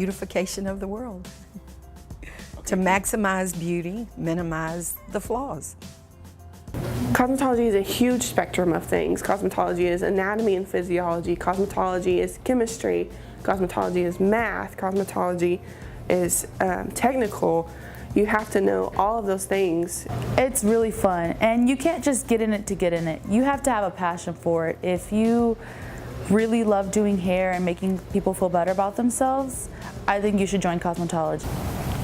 beautification of the world. To maximize beauty, minimize the flaws. Cosmetology is a huge spectrum of things. Cosmetology is anatomy and physiology. Cosmetology is chemistry. Cosmetology is math. Cosmetology is technical. You have to know all of those things. It's really fun, and you can't just get in it to get in it. You have to have a passion for it. If you really love doing hair and making people feel better about themselves, I think you should join cosmetology.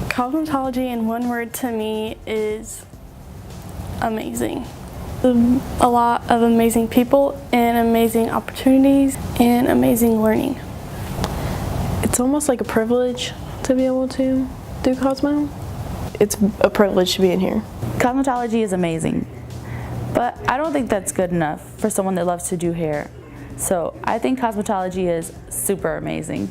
Cosmetology, in one word to me, is amazing. A lot of amazing people and amazing opportunities and amazing learning. It's almost like a privilege to be able to do Cosmo. It's a privilege to be in here. Cosmetology is amazing, but I don't think that's good enough for someone that loves to do hair. So I think cosmetology is super amazing.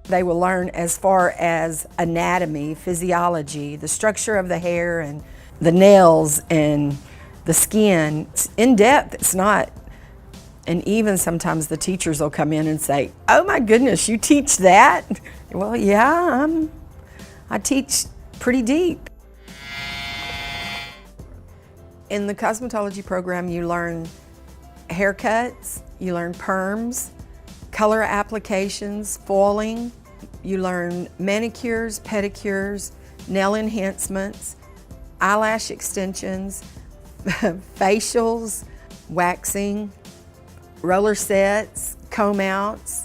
They will learn as far as anatomy, physiology, the structure of the hair and the nails and the skin. It's in depth, it's not. And even sometimes the teachers will come in and say, "Oh my goodness, you teach that?" Well, yeah, I teach pretty deep. In the cosmetology program, you learn haircuts, you learn perms, color applications, foiling, you learn manicures, pedicures, nail enhancements, eyelash extensions, facials, waxing, roller sets, comb outs,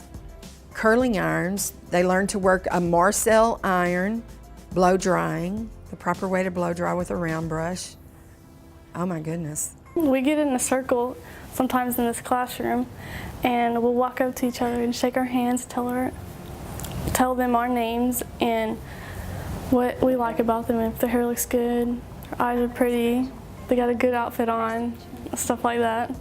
curling irons. They learn to work a Marcel iron, blow drying, the proper way to blow dry with a round brush. Oh my goodness. We get in a circle sometimes in this classroom, and we'll walk up to each other and shake our hands, tell them our names and what we like about them, if their hair looks good, their eyes are pretty, they got a good outfit on, stuff like that.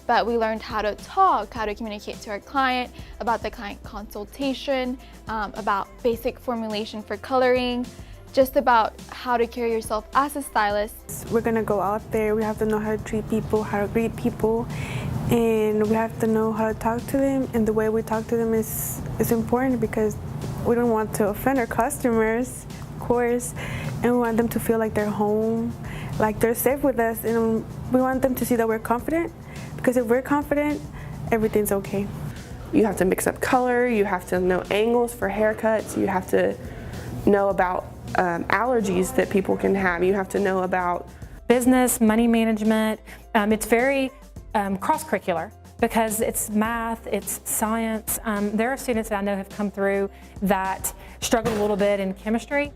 But we learned how to talk, how to communicate to our client, about the client consultation, about basic formulation for coloring, just about how to carry yourself as a stylist. We're gonna go out there, we have to know how to treat people, how to greet people, and we have to know how to talk to them, and the way we talk to them is important because we don't want to offend our customers, of course, and we want them to feel like they're home, like they're safe with us, and we want them to see that we're confident, because if we're confident, everything's okay. You have to mix up color, you have to know angles for haircuts, you have to know about allergies that people can have, you have to know about business, money management. It's very cross-curricular because it's math, it's science. There are students that I know have come through that struggled a little bit in chemistry,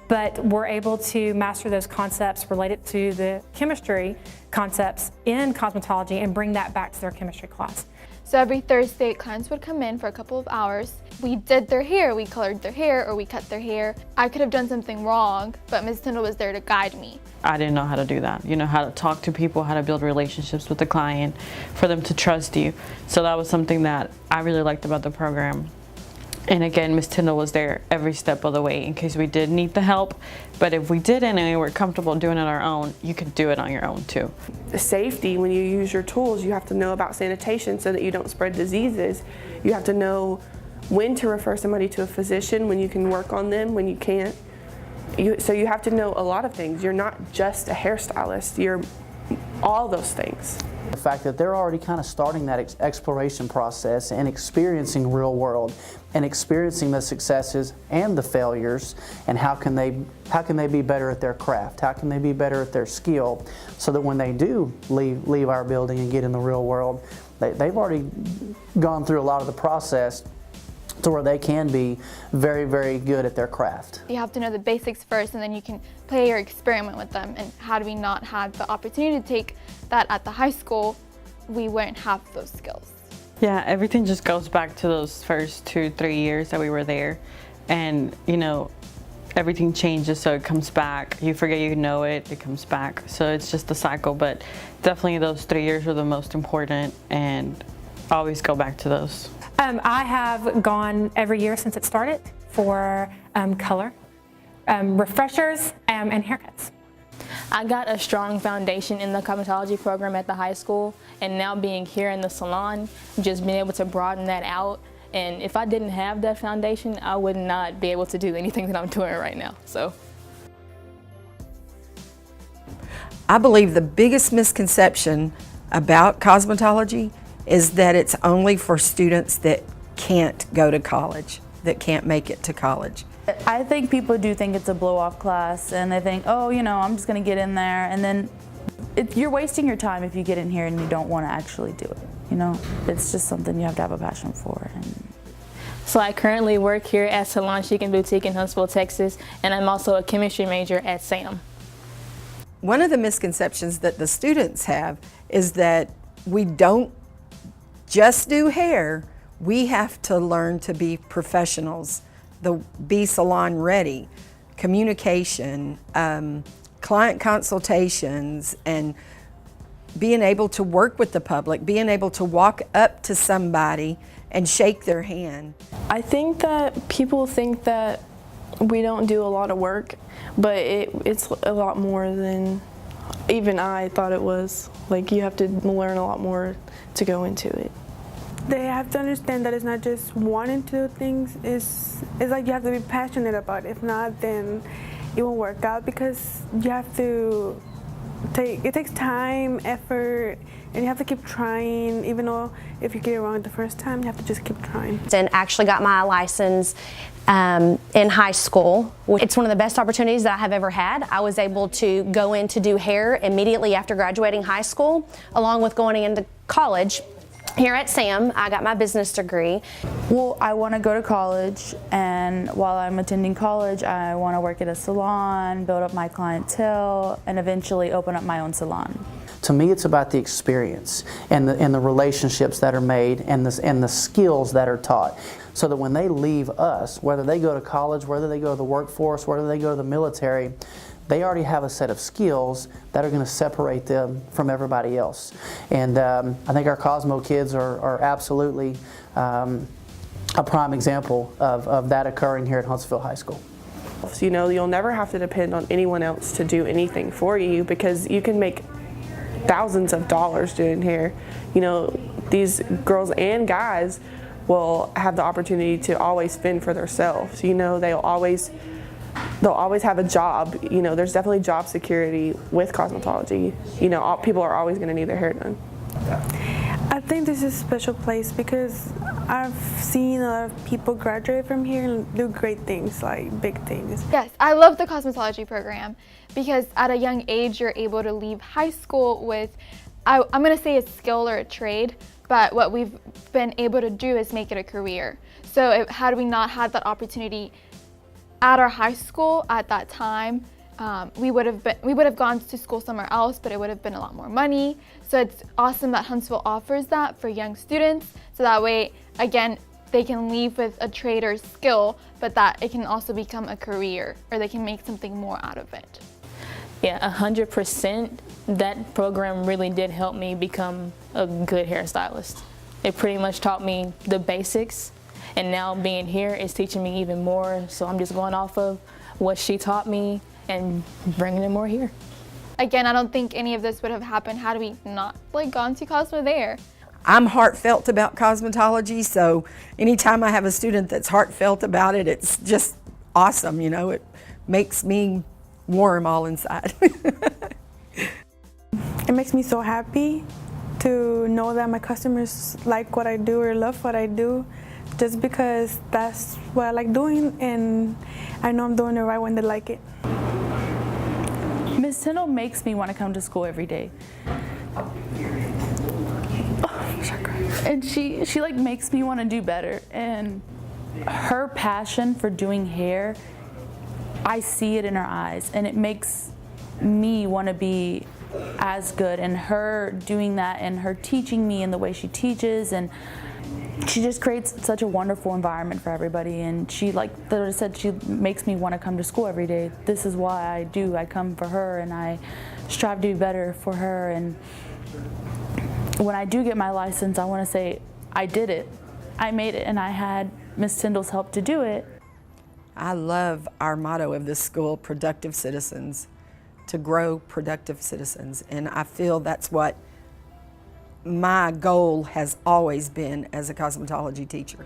but were able to master those concepts related to the chemistry concepts in cosmetology and bring that back to their chemistry class. So every Thursday, clients would come in for a couple of hours. We did their hair, we colored their hair, or we cut their hair. I could have done something wrong, but Ms. Tyndall was there to guide me. I didn't know how to do that. You know, how to talk to people, how to build relationships with the client, for them to trust you. So that was something that I really liked about the program. And again, Ms. Tyndall was there every step of the way in case we did need the help. But if we didn't and we were comfortable doing it on our own, you could do it on your own too. the safety. When you use your tools, you have to know about sanitation so that you don't spread diseases. You have to know when to refer somebody to a physician, when you can work on them, when you can't. So you have to know a lot of things. You're not just a hairstylist, you're all those things. The fact that they're already kind of starting that exploration process and experiencing real world and experiencing the successes and the failures, and how can they be better at their craft, how can they be better at their skill, so that when they do leave our building and get in the real world, they've already gone through a lot of the process to where they can be very, very good at their craft. You have to know the basics first, and then you can play or experiment with them. And had we not had the opportunity to take that at the high school, we wouldn't have those skills. Yeah, everything just goes back to those first 2-3 years that we were there. And, you know, everything changes, so it comes back. You forget you know it, it comes back. So it's just a cycle, but definitely those 3 years are the most important, and always go back to those. I have gone every year since it started for color, refreshers, and haircuts. I got a strong foundation in the cosmetology program at the high school, and now being here in the salon, just being able to broaden that out. And if I didn't have that foundation, I would not be able to do anything that I'm doing right now. So, I believe the biggest misconception about cosmetology is that it's only for students that can't go to college, that can't make it to college. I think people do think it's a blow-off class, and they think, oh, you know, I'm just going to get in there, and then you're wasting your time if you get in here and you don't want to actually do it. You know, it's just something you have to have a passion for. So I currently work here at Salon Chic and Boutique in Huntsville, Texas, and I'm also a chemistry major at SAM. One of the misconceptions that the students have is that we don't just do hair, we have to learn to be professionals, be salon ready, communication, client consultations, and being able to work with the public, being able to walk up to somebody and shake their hand. I think that people think that we don't do a lot of work, but it's a lot more than even I thought it was. Like, you have to learn a lot more to go into it. They have to understand that it's not just wanting to do things, it's like you have to be passionate about it. If not, then it won't work out, because you have to it takes time, effort, and you have to keep trying. Even though if you get it wrong the first time, you have to just keep trying. And actually got my license in high school. It's one of the best opportunities that I have ever had. I was able to go in to do hair immediately after graduating high school, along with going into college. Here at SAM, I got my business degree. Well, I want to go to college, and while I'm attending college, I want to work at a salon, build up my clientele, and eventually open up my own salon. To me, it's about the experience and the relationships that are made and the skills that are taught, so that when they leave us, whether they go to college, whether they go to the workforce, whether they go to the military, they already have a set of skills that are going to separate them from everybody else. And I think our Cosmo kids are absolutely a prime example of that occurring here at Huntsville High School. You know, you'll never have to depend on anyone else to do anything for you, because you can make thousands of dollars doing hair. You know, these girls and guys will have the opportunity to always fend for themselves. You know, they'll always have a job. You know, there's definitely job security with cosmetology. You know, people are always going to need their hair done. I think this is a special place because I've seen a lot of people graduate from here and do great things, like big things. Yes, I love the cosmetology program because at a young age you're able to leave high school with, I'm going to say a skill or a trade, but what we've been able to do is make it a career. So had we not had that opportunity at our high school at that time, we would have gone to school somewhere else, but it would have been a lot more money. So it's awesome that Huntsville offers that for young students, so that way, again, they can leave with a trade or skill, but that it can also become a career, or they can make something more out of it. Yeah, 100%. That program really did help me become a good hairstylist. It pretty much taught me the basics, and now being here is teaching me even more. So I'm just going off of what she taught me and bringing it more here. Again, I don't think any of this would have happened had we not gone to Cosmo there. I'm heartfelt about cosmetology, so anytime I have a student that's heartfelt about it, it's just awesome, you know, it makes me warm all inside. It makes me so happy to know that my customers like what I do or love what I do, just because that's what I like doing, and I know I'm doing it right when they like it. Miss Tyndall makes me want to come to school every day. And she makes me want to do better. And her passion for doing hair, I see it in her eyes, and it makes me want to be as good. And her doing that and her teaching me in the way she teaches, and she just creates such a wonderful environment for everybody. And she, like I said, she makes me want to come to school every day. This is why I do. I come for her, and I strive to be better for her. And when I do get my license, I want to say I did it. I made it, and I had Miss Tyndall's help to do it. I love our motto of this school, productive citizens. to grow productive citizens. And I feel that's what my goal has always been as a cosmetology teacher.